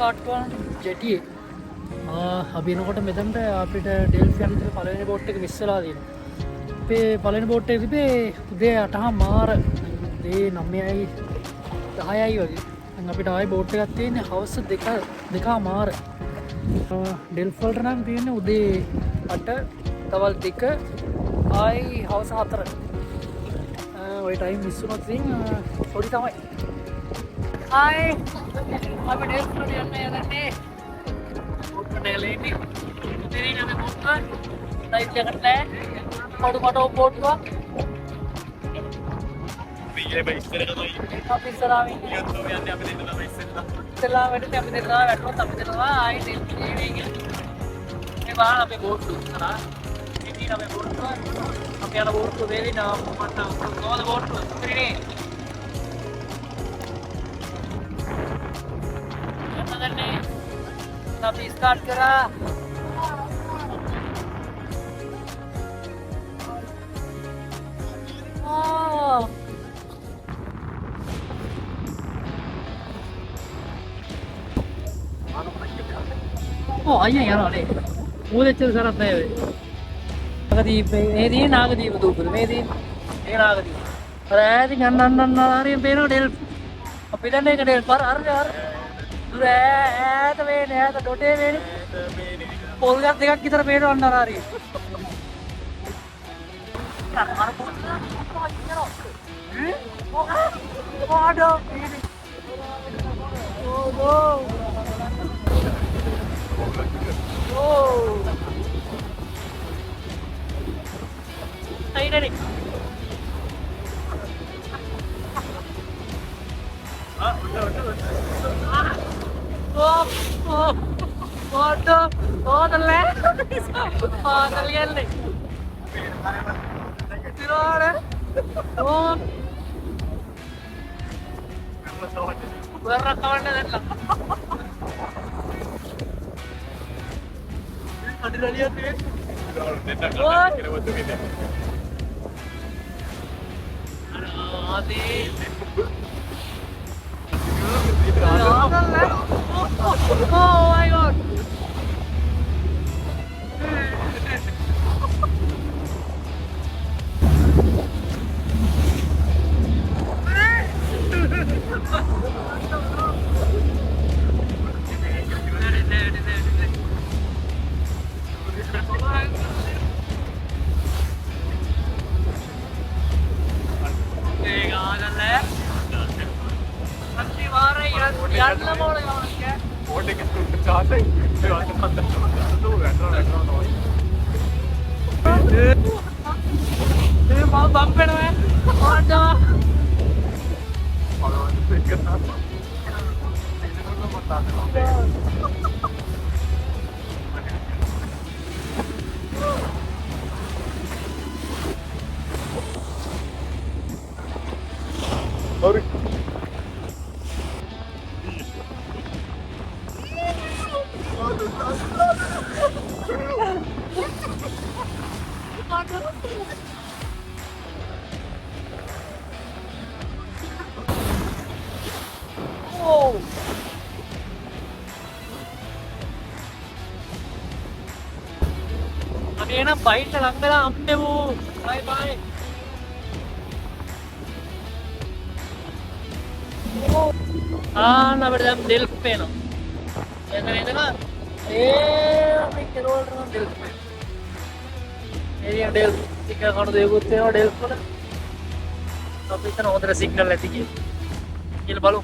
කාට්ටුවන් ජෙටියේ අපි එනකොට මෙතනට අපිට ඩෙල්ෆි යන පළවෙනි බෝට් එක මිස් වෙලා තියෙනවා. අපේ පළවෙනි බෝට් එක තිබේ උදේ 8:00 උදේ 9:10යි වගේ. දැන් අපිට ආයේ බෝට් එකක් තියෙන්නේ හවස 2:00. ඩෙල්ෆ් වලට නම් තියෙන්නේ උදේ 8 දවල් 2 ආයි හවස 4. ඔය ටයිම් මිස් වුණොත් ඉතින් පොඩි තමයි. ආයි අපි ඩෙල්ෆ් වලට යන්නේ Delhi Diri name Botwa Life jacket le Photo Botwa Biye bhai istere ka bhai aap is tarah mein ye to yanne aap denna bhai istere chela wede aap denna wetro aap denna ai Delhi ge bahan ape boat kara ini name Botwa ape yana boat ko devi na manna koda boat ini yanne අපි start කරා අයියා යනවානේ ඌදෙච්ච සරත් නැහැ වෙයි නාගදීප මේ තියෙන නාගදීප දූපුර මේ තියෙන ඒ නාගදීප අර ඈතින් අන්න හරියෙන් පේනවා ඩෙල් අපි දන්නේ ඒක ඩෙල් අර දුර ඈත වේනේ ඈත ඩොටේ වේනේ පොල් ගස් දෙකක් විතර පේනවා අන්න අර හරිය අර පොල් ඕඩෝ අයිනේ Oh my god. Ana bite lang na ampe mo. Bye bye. Na verdad Delf pe no. Ya na na. May kerol ro Delf pe. Area Delf tika kanu degutte no Delf ko na. Api tana hondra signal ඇති කිය. කියලා බලමු.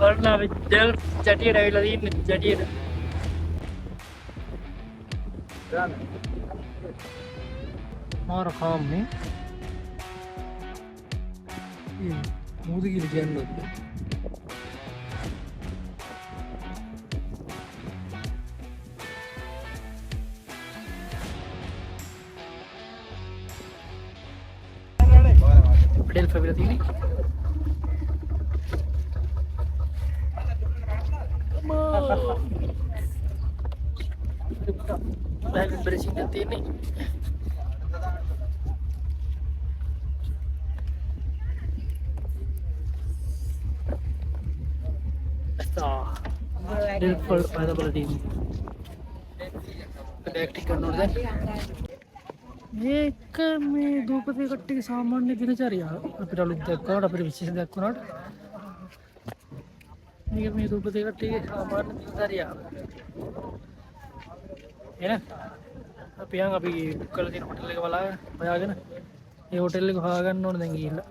බලන්න අපි Delf ජැටියට ඇවිල්ලා තියෙන්නේ ජැටියට. मार खाम में ये मोदी की लिखियां लोग पटेल फेवरेट थी नहीं बैग ब्रेसिंग करती नहीं ඩෙල්ෆල් පදබල තියෙන්නේ. බෑග් ටික ගන්න ඕනද? මේක මේ දූපතේ කට්ටියගේ සාමාන්‍ය දිනචරියාව. අපිට අලුත් දැක්කනට අපිට විශේෂ දැක්කනට මේක මේ දූපතේ කට්ටියගේ සාමාන්‍ය දිනචරියාව. එන අපි බුක් කරලා තියෙන හොටෙල් එක බලාගෙන හොයාගෙන ඒ හොටෙල් එක හොයාගන්න ඕන දැන් ගිහිල්ලා.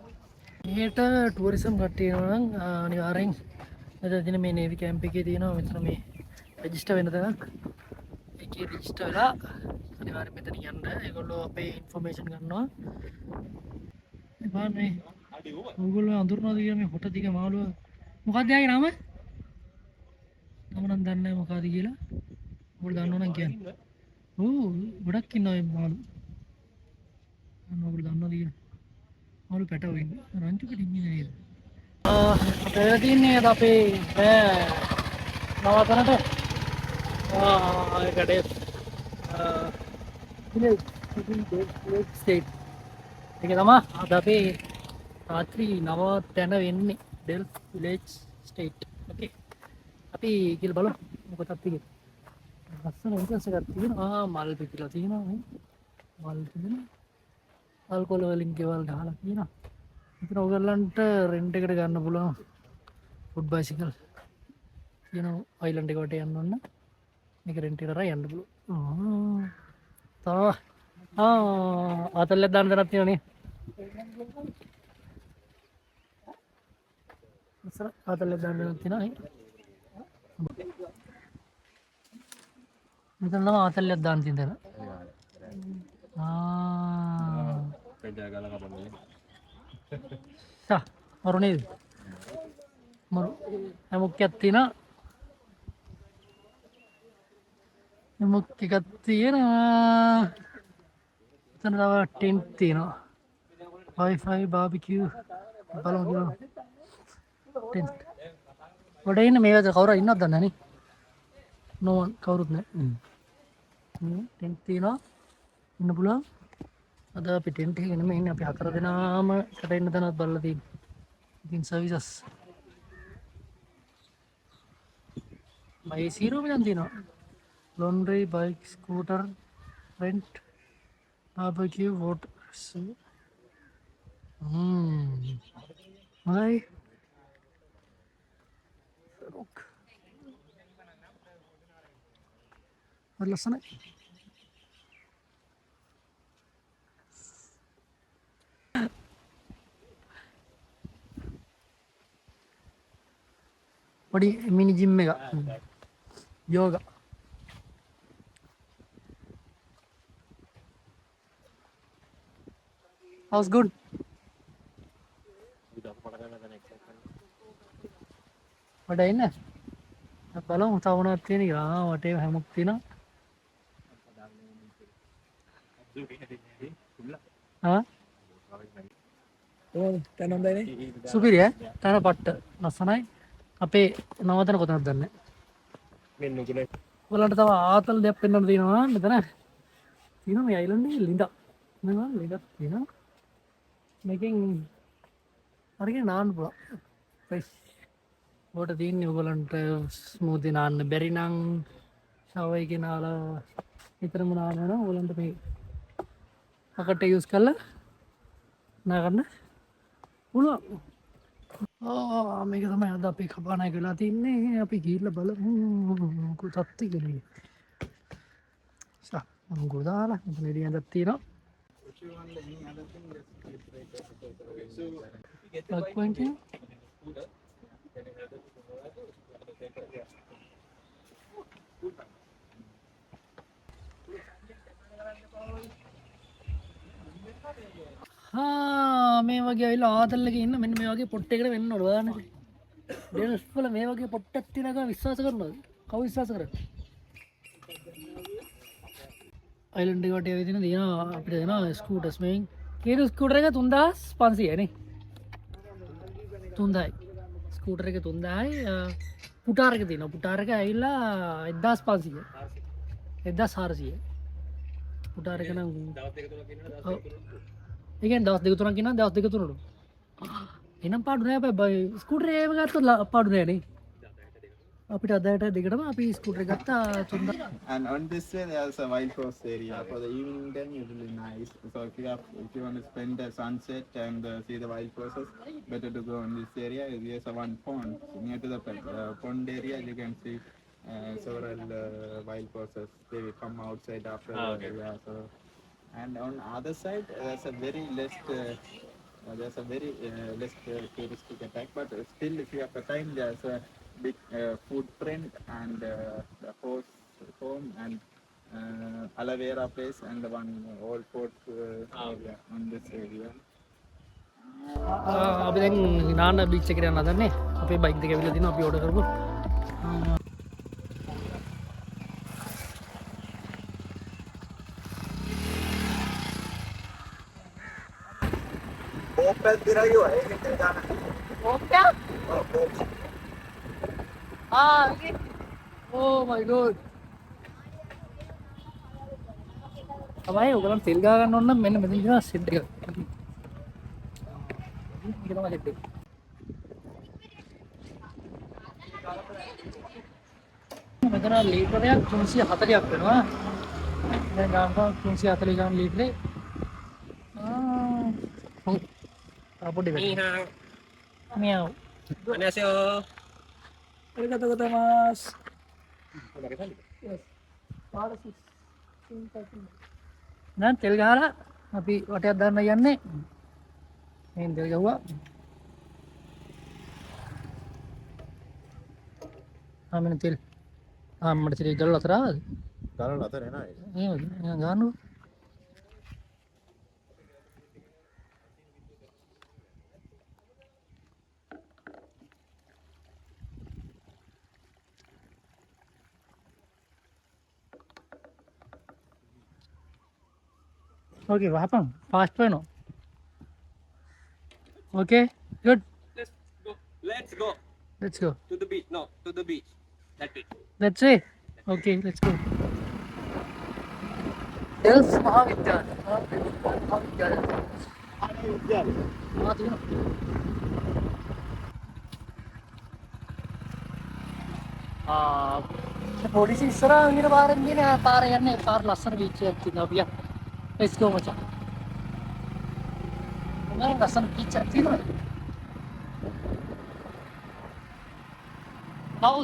මෙහෙට ටුවරිසම් කට්ටිය එනවා නම් අනිවාර්යෙන් මෙතන තියෙන මේ නේවි කැම්ප් එකේ තියෙනවා මෙතන මේ රෙජිස්ටර් වෙන තැනක්. ඒකේ රෙජිස්ටර් වෙලා අනිවාර්යෙන් මෙතන යන්න. ඒගොල්ලෝ අපේ ඉන්ෆර්මේෂන් ගන්නවා. මේ බලන්න මේ Google එක අඳුරනවාද කියලා මේ හොට දිග මාළුව. මොකක්ද යාගේ නම? නම නම් දන්නේ නැහැ මොකක්ද කියලා. ඔයාලා දන්නව නම් කියන්න. ගොඩක් ඉන්නවා මේ මාළු. ඔයාලා දන්නවද කියලා? මාළු පැටව ඉන්නේ. රංචු පිටින් ඉන්නේ නේද? අපේ තියෙන්නේ අද අපේ නවතනට ඒකඩේ විලේජ් ස්ටේට් එක තමයි අද අපේ රාත්‍රී 9 තැන වෙන්නේ ඩෙල්ෆ් විලේජ් ස්ටේට්. ඕකේ අපි ගිහලා බලමු මොකක්ද තියෙන්නේ. ලස්සන එන්ට්‍රන්ස් එකක් තියෙනවා. මල් පිපිලා තියෙනවා නේ. මල් තියෙනවා. අල්කොහොල් වලින් ගෙවල් දාලා තියෙනවා. ඉතින් ඔයගලන්ට රෙන්ට් එකට ගන්න පුළුවන් ෆුඩ් බයිසිකල්. අයිලන්ඩ් එකට යන්න ඕන. මේක රෙන්ට් එකට යන්න පුළුවන්. ආතල්ලක් දාන්න තරක් තියෙනනේ. ආතල්ලක් දාන්න තරක් තියෙනවා නේ. මෙතන නම් ආතල්ලක් දාන්න තියෙන තැන. මරු නේද? මරු හැමුක්කයක් තියෙනවා. හැමුක් එකක් තියෙනවා. එතන තව ටෙන්ට් තියෙනවා. Wi-Fi barbecue බලමු කියලා. ටෙන්ට්. ගොඩ ඉන්න මේක කවුරු ඉන්නවද දන්නේ නැහැ නේ. no one කවුරුත් නැහැ. ටෙන්ට් තියෙනවා. ඉන්න පුළුවන්. අද අපි ටෙන්ට් එකේ නෙමෙයි ඉන්නේ. අපි 4 දෙනාම එකට ඉන්න තැනක් බලලා තියෙනවා. ඉතින් සර්විසස් AC room එකක් තියෙනවා. laundry, bike, scooter, rent, barbecue, water. Hi. Look. What listen? Padi mini gym mega yoga. How's good? What are you? බලමු තව මොනවද තියෙන කියලා. වටේ හැමක් තියෙනවා. තන හොඳයිනේ. සුපිරිය. තන පට්ට ලස්සනයි. අපේ නවතන කොතනද දන්නේ. මෙන්න උගලේ. ඔයාලන්ට තව ආතල් දෙයක් පෙන්වන්න තියෙනවා මෙතන. තියෙනවා මේ අයිලන්ඩ් එකේ ලිඳක්. නේද? ලිඳක් තියෙනවා. මේකෙන් හරියට නාන්න පුළුවන්. ෆ්‍රෙෂ්. ඔකට තියෙන්නේ ඔයගලන්ට ස්මූදි නාන්න බැරි නම් ෂවර් එකේ නාලා විතරම නානවා නම් ඔයගලන්ට මේ අකට යූස් කරලා නාගන්න පුළුවන්. මේක තමයි අද අපේ කපානායක වෙලා තින්නේ. අපි ගිහිල්ලා බලමු කොතත් කියලා. මම ගොඩාලා මෙතන එළියෙන්ද තියෙනවා. මේ වගේ ඇවිල්ලා ආතල් එකේ ඉන්න මෙන්න මේ වගේ පොට් එකකට වෙන්න ඕන බලන්න. ඩෙල්ෆ් වල මේ වගේ පොට්ටක් තියෙනකම විශ්වාස කරනවද? කවුරු විශ්වාස කරන්නේ? අයිලන්ඩ් එකට ඇවිදින දිනවා අපිට දෙනවා ස්කූටර්ස් මේන්. කීර ස්කූටර් එක 3500 නේ. 3000. ස්කූටර් එක 3000යි. පුටාර එක තියෙනවා. පුටාර එක ඇවිල්ලා 1500. 1400. පුටාර එක නම් දවස් දෙක තුනක් ඉන්නවා. ඒ කියන්නේ දවස් දෙක තුනක් ඉන්නවා දවස් දෙක තුනට. එනම් පාඩු නෑ බයි. ස්කූටර් එකම ගත්තොත් පාඩු නෑ නේ. අපිට අදට දෙකටම අපි ස්කූටර් එක ගත්තා චුන්දා. And on this way there's a wild horse area for the evening time. Usually nice. So if you want to spend the sunset and see the wild horses, better to go in this area. There's a one pond near to the pond area. You can see several wild horses. They will come outside after. Okay. Yeah. So and on other side there's a very less touristic attack, but still if you have the time there's a big footprint and the horse home and aloe vera place and the one old fort area on this area. අපි දැන් නාන්න beach එකට යන්න හදන්නේ. අපේ bike දෙක ඇවිල්ලා දිනවා අපි order කරපු. Opel dirayo ඒකට දාන්න. Opel? Okay. Oh my god. තමයි ඔයගලන් තෙල් ගා ගන්න ඕන නම් මෙන්න මෙතන තියෙනවා සෙට් එක. මේක තමයි සෙට් එක. මෙතන ලීටරයක් 340ක් වෙනවා. දැන් ගාම්පා 340 ගාම් ලීටරේ. පොඩි වෙයි. මියාව්. 안녕하세요. arigatou gozaimasu. Yes. දැන් තෙල් ගහලා අපි වටයක් දාන්න යන්නේ. මෙන් තෙල් ගහුවා. මෙන්න තෙල්. මට ඉතින් ගල්ල අතර ආවද? ගලන අතර එනවා. එහෙමද? එහෙනම් ගන්නකො. Okay, what happened? Fast way no. Okay, good. Let's go. Let's go. To the beach. No, to the beach. That way. Let's say. Okay, let's go. Hills Mahavidyalaya. Mahavidyalaya. थोड़ी सी इस तरह मेरे बारे में ना पार यार पार लसन बीच है ना भैया let's go मचा मेरे लसन बीच है ना आओ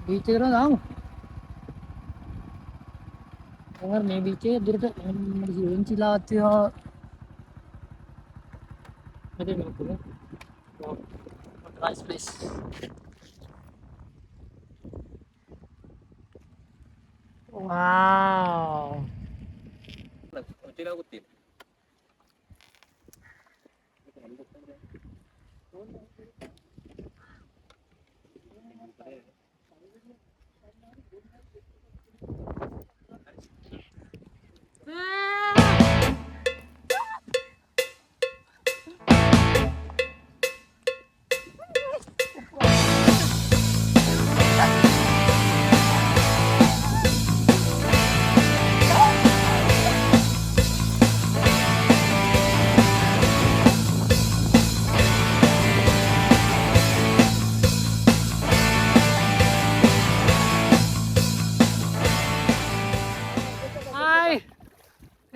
बीच करो जाऊं अगर मैं बीच इधर पे यूं चिल्लाते हो मेरे में को nice place wow Chilaw kutin.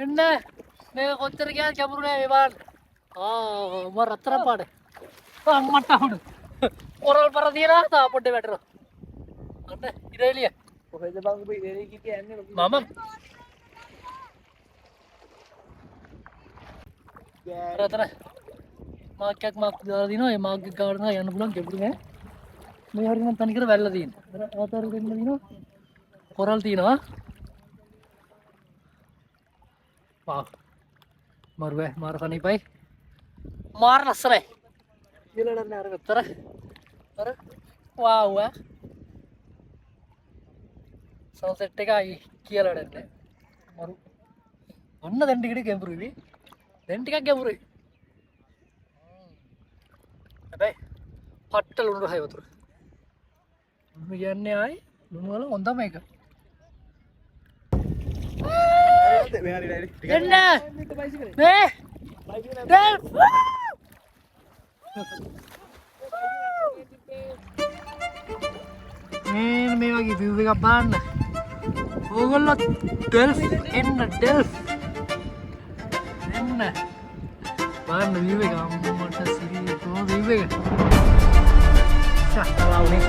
එන්න මේක කොච්චර ගියාද කැමරු නෑ මේ බලන්න මම රත්තරන් පාඩ අම්මට අහුණු කොරල් පර තියලා තා පොඩ්ඩේ වැටෙනවා අන්න ඉරේලිය කොහෙද බං ඔබ ඉරේලිය කිව්වේ යන්නේ මම රතන මාක්කයක් මාක් දාලා දිනවා ඒ මාක්ක ගාවට නම් යන්න පුළුවන් කැමරු නෑ මේ හරිය නම් තනිකර වැල්ලා තියෙනවා අතර දෙන්න දිනවා කොරල් තියෙනවා वाह मरवे मार खानी पाई मार नसरे ये लड़ने आ रहे उत्तर अरे वाह हुआ सनसेट का ये किया लड़ने मरु अन्ना दंडी के बुरी भी दंडी का क्या बुरी अबे पट्टल उड़ रहा है उधर मुझे अन्य आए ලුණු වල හොඳම එක. එන්න නේ ඩෙල්ෆ් මේ වගේ view එකක් බලන්න. ඕගොල්ලෝ ඩෙල්ෆ් එන්න ඩෙල්ෆ් එන්න බලන්න view එක අම්මට සිරිය කොහොමද view එක. සත්‍යවානේ